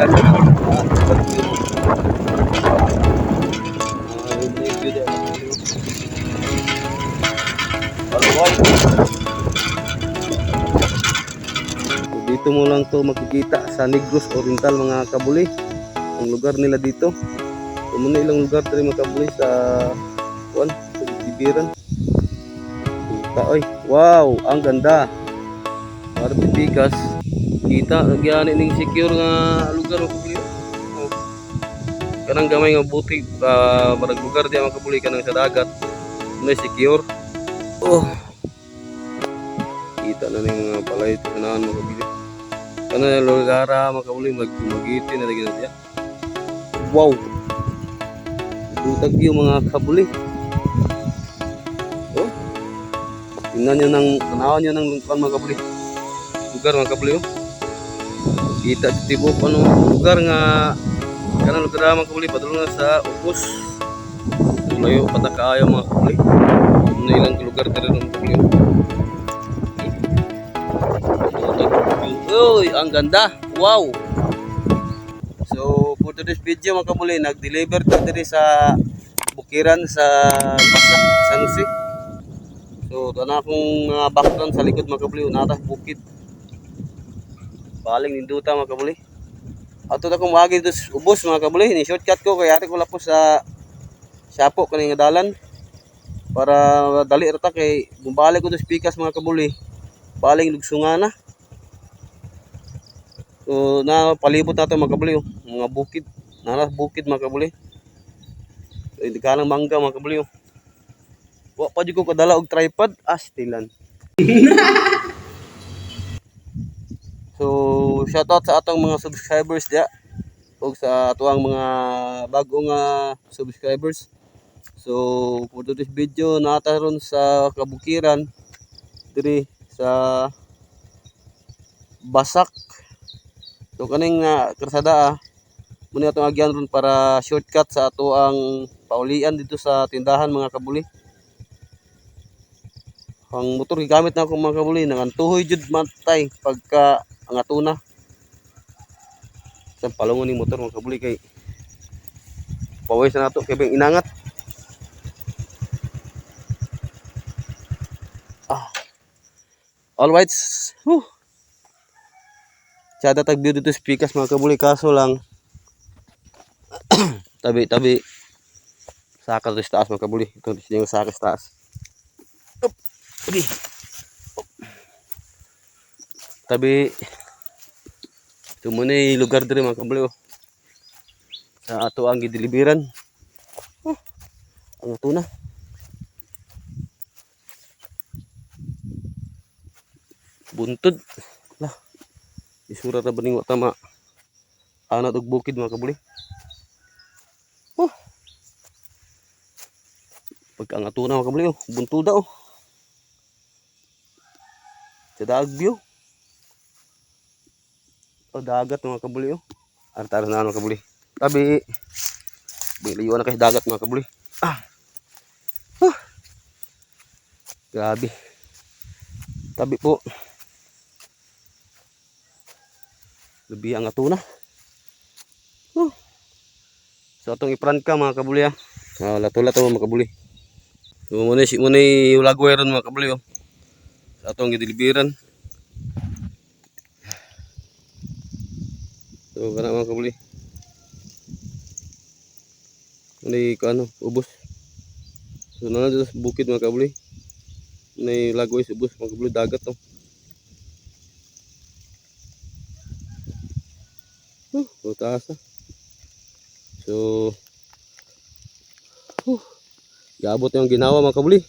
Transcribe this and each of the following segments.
Dito mo lang to makikita sa Negros Oriental mga kabuli. Ang lugar nila dito. Muna ilang lugar tayo mga kabuli sa kuan, sa Bibiran. Kita oy. Wow, ang ganda. Para pipikas. Kita nagyani ning secure nga lugar mga kabuli. Oh. Kanang gamay nga buti marag lugar di mga kabuli kanang sa dagat. May secure. Oh. Kita na ning mga palay tanahan mga kabuli. Kana lugara makabuli magiti na lagi na. Wow. Dutag yung mga kabuli. Oh. Tingnan niyo nang tanawan niyo ng lungkan mga kabuli. Lugar mga kabuli oh. Kita tibok ano lugar nga kana lugar mga kabuli padulong sa Upos. Layo patak kaayo mga kabuli. Ano ilang lugar diri mga kabuli. Uy, ang ganda. Wow. So, for today's video mga kabuli, nag-deliver to diri sa Bukiran sa Basak, San Jose. So, tana akong background sa likod mga kabuli, nata bukid. Baling ninduta mga kabuli. Ato na kong maagi dito Ubos mga kabuli, ni shortcut ko kaya ari ko lapos sa Siapo kaning dalan para dali rata kay bumbalik ko dos pikas mga kabuli. Baling lugsungan na. So na palibot nato mga kabuli oh. Mga bukid, nara bukid mga kabuli. So hindi ka lang mangga mga kabuli oh. Wa pa jud ko kadala og tripod astilan. So shout out sa atong mga subscribers dia ug sa atuang mga bagong subscribers. So for today's video nata ron sa Kabukiran diri sa Basak. So kaning karsada muna itong agyan ron para shortcut sa ato ang paulian dito sa tindahan mga kabuli. Ang motor gigamit na ako mga kabuli nangantuhoy jud matay pagka ang atuna. Sa palungon ning motor mga kabuli kay pawis na nato kay bang inangat. All right. Sada tag view dito speakers mga kabuli kaso lang tabi saka sa taas mga kabuli. Ito yung saka sa taas. Up. Okay. Tabi ito muna yung lugar dito mga kabuli oh. Sa ato ang gideliveran. Oh, ang ito na. Buntod. Lah. Isura na ba ning tama? Anak og bukid mga kabuli. Oh. Pagka ang ato na mga kabuli oh, buntod daw. Sa daag view. Oh, dagat mga kabuli oh. Artar na mga kabuli. Tabi. Biliyo na kay dagat mga kabuli. Ah. Oh. Grabe. Tabi po. Lubi ang atuna. So atong ipran ka mga kabuli ha. Lato-lato mga kabuli. So muna yung lagway ron mga kabuli oh. Sa atong gideliveran. So kana mga kabuli. Muna ko ano, ubos. So na sa bukid mga kabuli. Muna lagway sa ubos mga kabuli dagat oh. Taas. So gabot yung ginawa mga kabuli.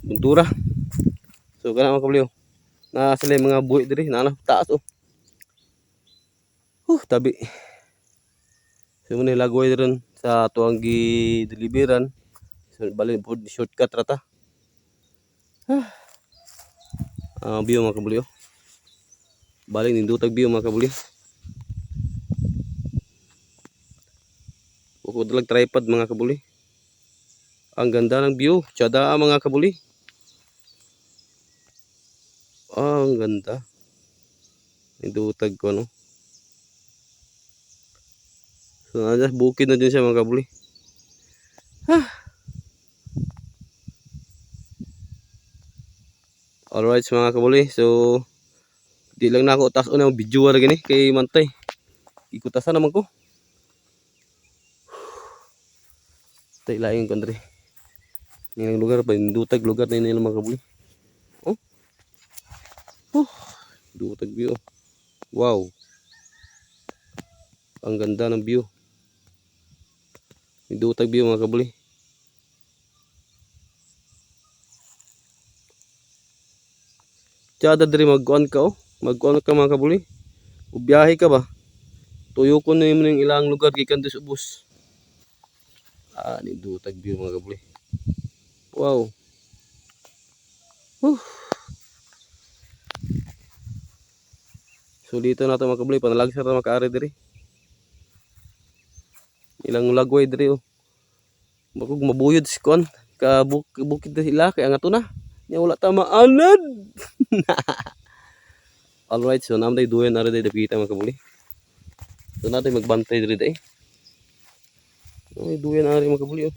Buntura. So kana mga kabuli oh. Na sila mga buhi diri na taas oh. Tabi. So muna lagway rin sa tuang gi-deliveran. So bali shortcut rata. View mga kabuli oh. Baling nindutag view mga kabuli. Bukod dalag tripod mga kabuli. Ang ganda ng view. Tsada mga kabuli. Ang ganda. Idutag ko ano. So nasa bukid na din siya mga kabuli. Alright mga kabuli. So di lang na ako taas una video ra gani kay Mantay. Ikutasan naman ko. Tay laing ko dre. Ning lugar pa indutag lugar na nila mga kabuli. Oh. Dutag view. Wow. Ang ganda ng view. Dutag view mga kabuli. Tsada diri magkuan ka oh. Magkuan ka mga kabuli. Ubiyahe ka ba? Tuyo ko na yung ilang lugar gikan sa ubos. Ni dutag view mga kabuli. Wow. So dito na ito mga kabuli. Panalagsa na makaari diri. Ilang lagway diri oh. Bakog mabuyod si kuan. Bukid na sila kaya nga to na. Nya wala ta maanad. Alright, so naman tayo duyan na rin tayo dapita mga kabuli. So natin magbantay diri tayo. Ay, duyan na rin mga kabuli oh.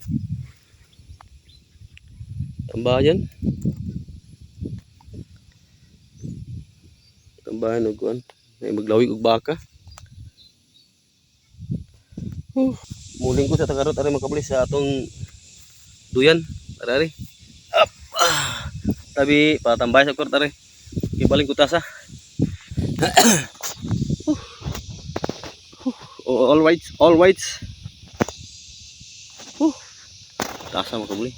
Tambayan. Tambayan og kuan. Ay maglawig og baka. Muling ko sa tagarot ari mga kabuli sa atong duyan. Tara ri. Up. Tabi patambay sa kwarto ri. Ibaling ko tasa. All white. Tasa mga kabuli.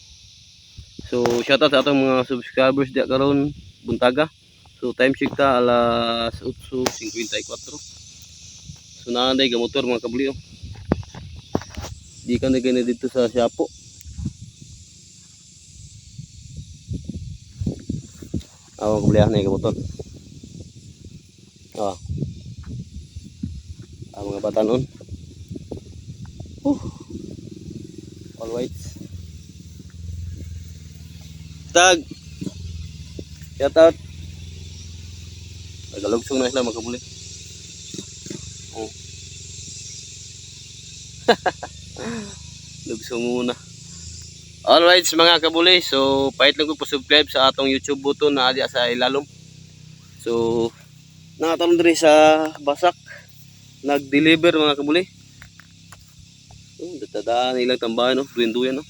So shoutout sa atong mga subscribers diya karon buntaga. So time check ta alas 8:54. So naanday gamotor mga kabuli oh. Di ka na ganyan dito sa Siapo. Mga kabuli na yung gamotor. Mga bata noon. All white. Tag. Shoutout. Nagalugsong na sila mga kabuli. Lugsong muna. Alright mga kabuli. So pahit lang ko pa-subscribe sa atong YouTube button na adya sa ilalom. So nakatalon diri sa Basak. Nag-deliver mga kabuli. Datadaan ilang tambahan no, duyan-duyan no.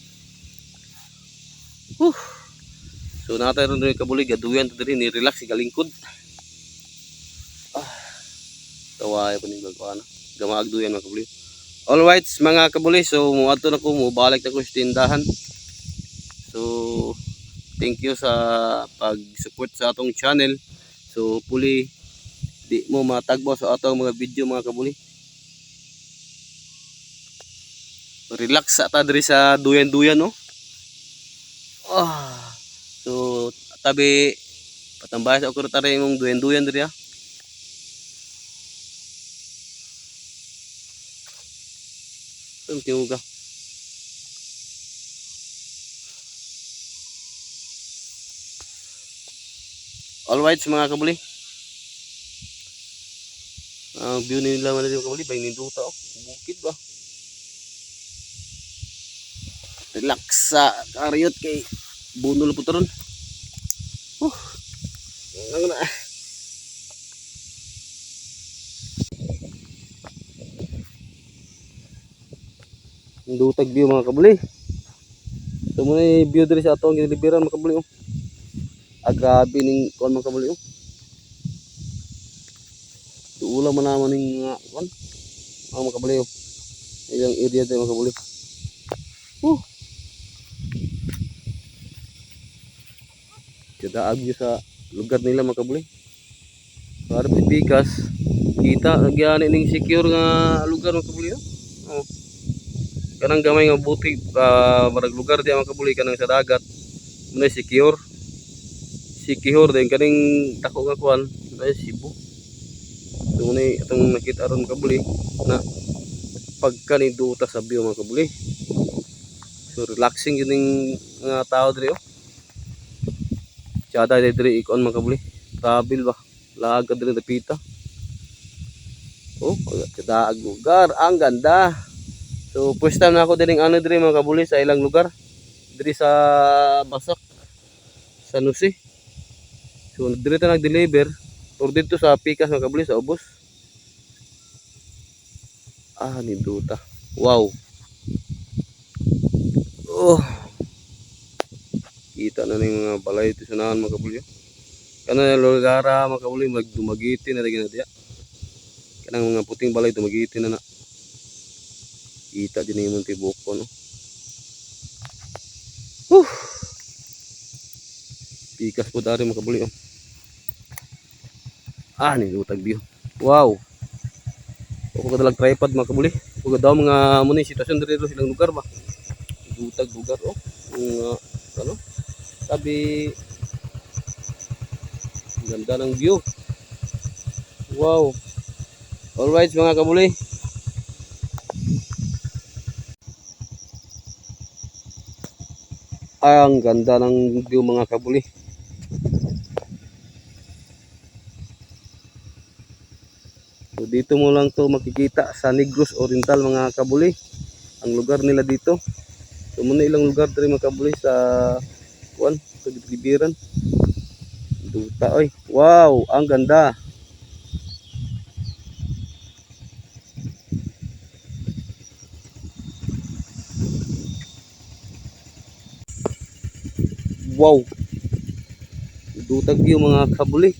So nakataron diri kabuli gaduyan diri ni relax si kalingkod. Kawaya pa ning bagwana. Gamag duyan mga kabuli. Alright mga kabuli, so muadto na ko, mubalik na ko sa tindahan. So thank you sa pag-support sa atong channel. So puli di mo matagbo sa atong mga video mga kabuli. Relax sa ta diri sa duyan-duyan no. So tabi patambay sa okra tare imong duyan-duyan diri ha. Tiuga. Alright mga kabuli. View nila man dito kabuli, bay ninduta oh. Bukid ba? Relax sa karyot kay bunol po taron. Dutag view mga kabuli. So muna view diri sa atong gideliveran mga kabuli oh. Grabe ning kuan mga kabuli oh. Tuula man naman ning kuan. Mga kabuli oh. Ilang area dito mga kabuli. Kada agyo sa lugar nila mga kabuli. Para pipikas kita nagyani ning secure nga lugar mga kabuli oh. Kanang gamay nga buti barag lugar di mga kabuli kanang sa dagat muna secure din kaning tako nga kuan ay Cebu. So muna itong nakita ron kabuli na pagkaniduta sa view mga kabuli. So relaxing yun yung mga tao diri oh. Tsada diri ikon mga kabuli. Travel ba? Laag ka diri napita. Oh, kadaag lugar. Ang ganda. So, first time na ako dining ano diri mga kabuli sa ilang lugar. Diri sa Basak, San Jose. So, diri ta nag-deliver. Or dito sa Pikas mga kabuli sa ubos. Ah, ni Duta. Wow. Oh, kita na ning mga balay ito sa mga kabuli. Kana lugara mga kabuli magdumagiti na lagi na diya. Kanang mga puting balay dumagiti na na. Kita din yung tibok ko no. Pikas po dari mga kabuli oh. Ah, ni Dutag view. Wow. Ako kadalag tripod mga kabuli. Ako daw mga muni sitwasyon diri silang lugar ba. Dutag lugar oh. Mga ano? Sabi ganda ng view. Wow. Alright mga kabuli. Ang ganda ng view mga kabuli. So dito mo lang to makikita sa Negros Oriental mga kabuli. Ang lugar nila dito. So muna ilang lugar diri mga kabuli sa kuan, sa Bilibiran. Duta oy. Wow, ang ganda. Wow. Dutag view mga kabuli.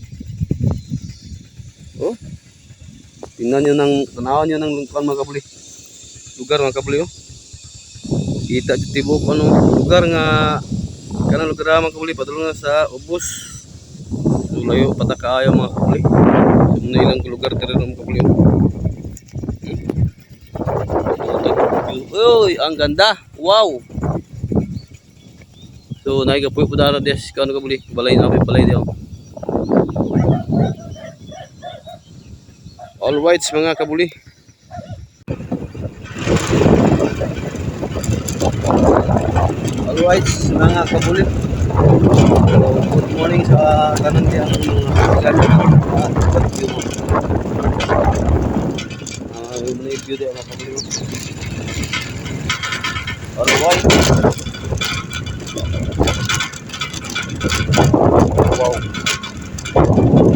Oh. Tingnan nyo ng tanawan nyo ng lungkuan mga kabuli. Lugar mga kabuli oh. Kita tibok ano lugar nga kanang lugar mga kabuli padulong sa ubos. So layo patakaayo mga kabuli. So muna ilang lugar diri mga kabuli oh. Uy, ang ganda. Wow. So naigapoy po dara des kano kabuli. Balay na balay diyo. All right mga kabuli. All right mga kabuli. So, good morning sa kanan diyang mga review diyo mga kabuli. All right. Wow.